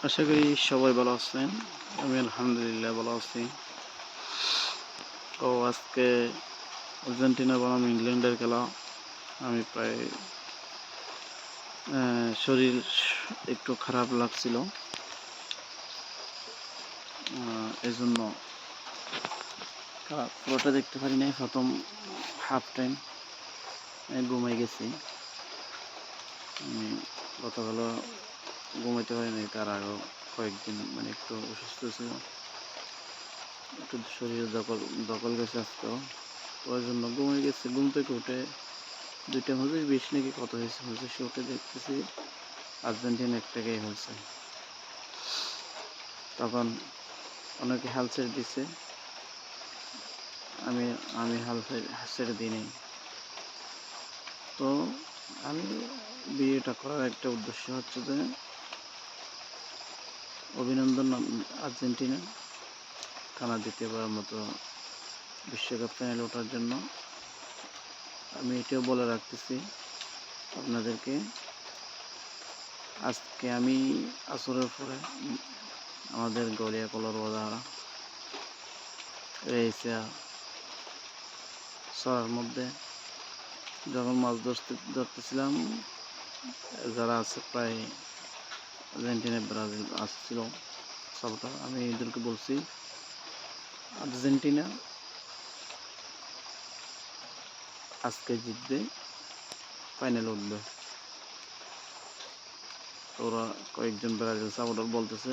আশা করি সবাই ভালো আছেন। আমি আলহামদুলিল্লাহ ভালো আছি। তো আজকে আর্জেন্টিনা বনাম ইংল্যান্ডের খেলা। আমি প্রায় শরীর একটু খারাপ লাগছিল, এই জন্য পুরোটা দেখতে পারি নাই। প্রথম হাফ টাইম ঘুমাই গেছি। আমি গতকাল ঘুমাইতে পারিনি, তার আগেও কয়েকদিন একটু অসুস্থ ছিল, একটু শরীর দখল গেছে আজকেও। তো ওই জন্য ঘুমিয়ে গেছি। ঘুম থেকে উঠে 2:20 নাকি কত হয়েছে সে উঠে দেখতেছি আর্জেন্টিনা একটাকেই হয়েছে। তখন অনেকে হাল ছেড়ে দিছে, আমি হাল ছেড়ে দিই নাই। তো আমি ভিডিওটা করার একটা উদ্দেশ্য হচ্ছে যে অভিনন্দন আর্জেন্টিনা টানা দ্বিতীয়বারের মতো বিশ্বকাপ ফাইনালে ওঠার জন্য। আমি এটাও বলে রাখতেছি আপনাদেরকে, আজকে আমি আসরের পরে আমাদের গড়িয়া কলর বাজারা রয়েছে সরার মধ্যে যখন মাছ ধরতেছিলাম, যারা আছে প্রায় আর্জেন্টিনা ব্রাজিল আসছিল সাপোর্টার, আমি এদেরকে বলছি আর্জেন্টিনা আজকে জিতবে, ফাইনালে উঠবে। ওরা কয়েকজন ব্রাজিল সাপোর্টার বলতেছে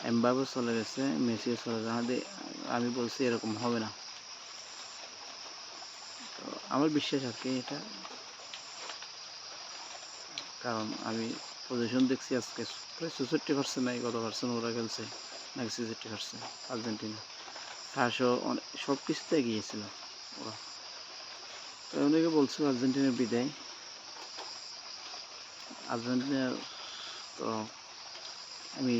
এমবাপে চলে গেছে, মেসিও চলে গেছে। আমি বলছি এরকম হবে না। তো আমার বিশ্বাস আর কি এটা, কারণ আমি পজিশন দেখছি আজকে প্রায় 64% নাই, কত পার্সেন্ট ওরা খেলছে নাকি 66% আর্জেন্টিনা। সব কিছুতে এগিয়েছিল ওরা। তো অনেকে বলছিল আর্জেন্টিনার বিদায়। আর্জেন্টিনার তো আমি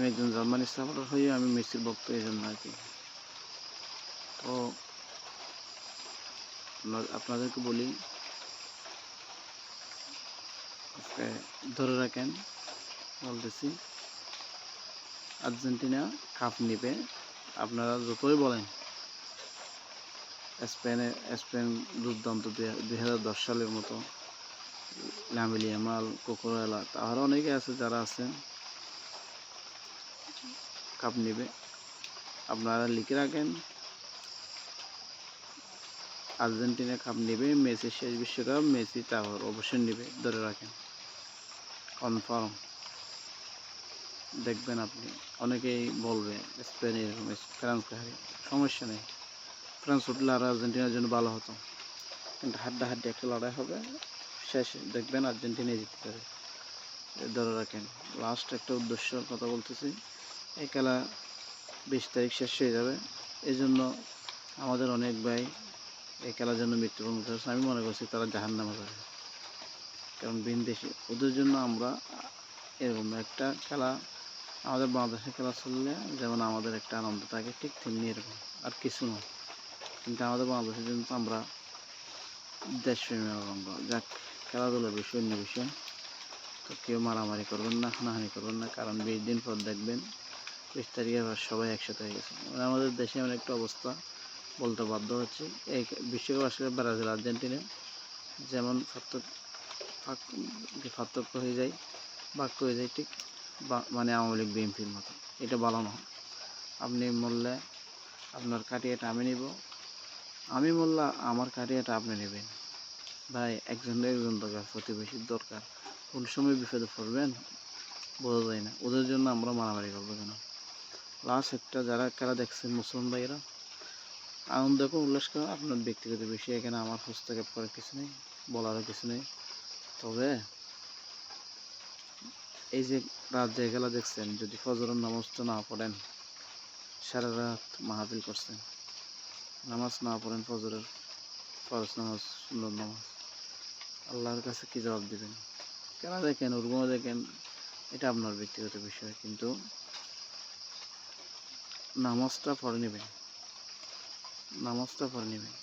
একজন জার্মানি সাপোর্টার হয়ে আমি মেসির ভক্ত, এই জন্য আর কি। তো আপনাদেরকে বলি আজকে ধরে রাখেন, বলতেছি আর্জেন্টিনা কাপ নেবে। আপনারা যতই বলেন স্পেন দুর্দান্ত 2010 সালের মতো, লামিন ইয়ামাল, কুকুরেলা, তাহারা অনেকে আছে যারা আছেন কাপ নেবে। আপনারা লিখে রাখেন আর্জেন্টিনা কাপ নেবে, মেসির শেষ বিশ্বকাপ, মেসি তাহলে অবশ্যই নেবে, ধরে রাখেন কনফার্ম। দেখবেন আপনি অনেকেই বলবে স্পেনের ফ্রান্সকে হারিয়ে, সমস্যা নেই, ফ্রান্স উঠলে আর আর্জেন্টিনার জন্য ভালো হতো, কিন্তু হাড্ডাহাড্ডি একটা লড়াই হবে, শেষ দেখবেন আর্জেন্টিনাই জিততে পারে, ধরে রাখেন। লাস্ট একটা উদ্দেশ্যর কথা বলতেছি, এই খেলা 20 তারিখ শেষ হয়ে যাবে, এই জন্য আমাদের অনেক ভাই এই খেলার জন্য মৃত্যুবরণ করেছে। আমি মনে করছি তারা জাহান্নামে যাবে, কারণ বিদেশি ওদের জন্য আমরা এরকম একটা খেলা, আমাদের বাংলাদেশের খেলা চললে যেমন আমাদের একটা আনন্দ থাকে, ঠিক তেমনি এরকম আর কিছু না। কিন্তু আমাদের বাংলাদেশের জন্য তো আমরা দেশপ্রেমী অঙ্গ, যাক খেলাধুলার বিষয় অন্য বিষয়। তো কেউ মারামারি করবেন না, হানাহানি করবেন না, কারণ 20 দিন পর দেখবেন 20 তারিখে সবাই একসাথে হয়ে গেছে। আমাদের দেশে এমন একটা অবস্থা বলতে বাধ্য হচ্ছে, এই বিশ্বকাপ আসলে ব্রাজিল আর্জেন্টিনা যেমন পার্থক্য হয়ে যায়, বাক্য হয়ে যায়, ঠিক মানে আওয়ামী লীগ বিএনপির মতো। এটা ভালো না। আপনি মরলে আপনার কাটিয়াটা আমি নিব, আমি মরলে আমার কাটিয়াটা আপনি নেবেন। ভাই একজন দরকার, প্রতিবেশীর দরকার। কোন সময় বিপদে পড়বেন বোঝা যায় না, ওদের জন্য আমরা মারামারি করবো কেন? লাস্ট একটা যারা খেলা দেখছেন মুসলমান ভাইয়েরা, আনন্দ করে উল্লাস করে আপনার ব্যক্তিগত বিষয়, এখানে আমার হস্তক্ষেপ করার কিছু নেই, বলারও কিছু নেই। তবে এই যে রাত যে খেলা দেখছেন, যদি ফজরের নামাজটা না পড়েন, সারা রাত মাহফিল করছেন, নামাজ না পড়েন, ফজরের ফরজ নামাজ, সুন্দর নামাজ, আল্লাহর কাছে কি জবাব দিবেন? কেন দেখেন, ওরকম দেখেন, এটা আপনার ব্যক্তিগত বিষয়, কিন্তু নামাজটা পড়ে নেবেন, নামাজটা পড়ে নেবেন।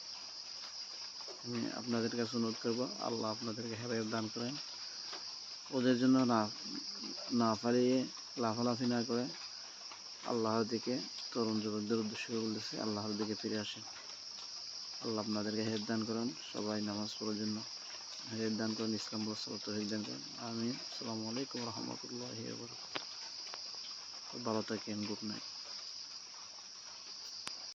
আমি আপনাদের কাছে অনুরোধ করবো, আল্লাহ আপনাদেরকে হেদায়েত দান করেন। ওদের জন্য না পারিয়ে লাফালাফি না করে আল্লাহর দিকে, তরুণ যুবকদের উদ্দেশ্য করে বলতেছে, আল্লাহর দিকে ফিরে আসেন। আল্লাহ আপনাদেরকে হেদায়েত দান করেন। সবাই নামাজ পড়ার জন্য হেদায়েত দান করেন, ইসলাম প্রচার তৌফিক দান করেন। আমিন। আসসালামু আলাইকুম রহমতুল্লাহি ওয়া বারাকাতুহু। ভালো থাকেন। Good night.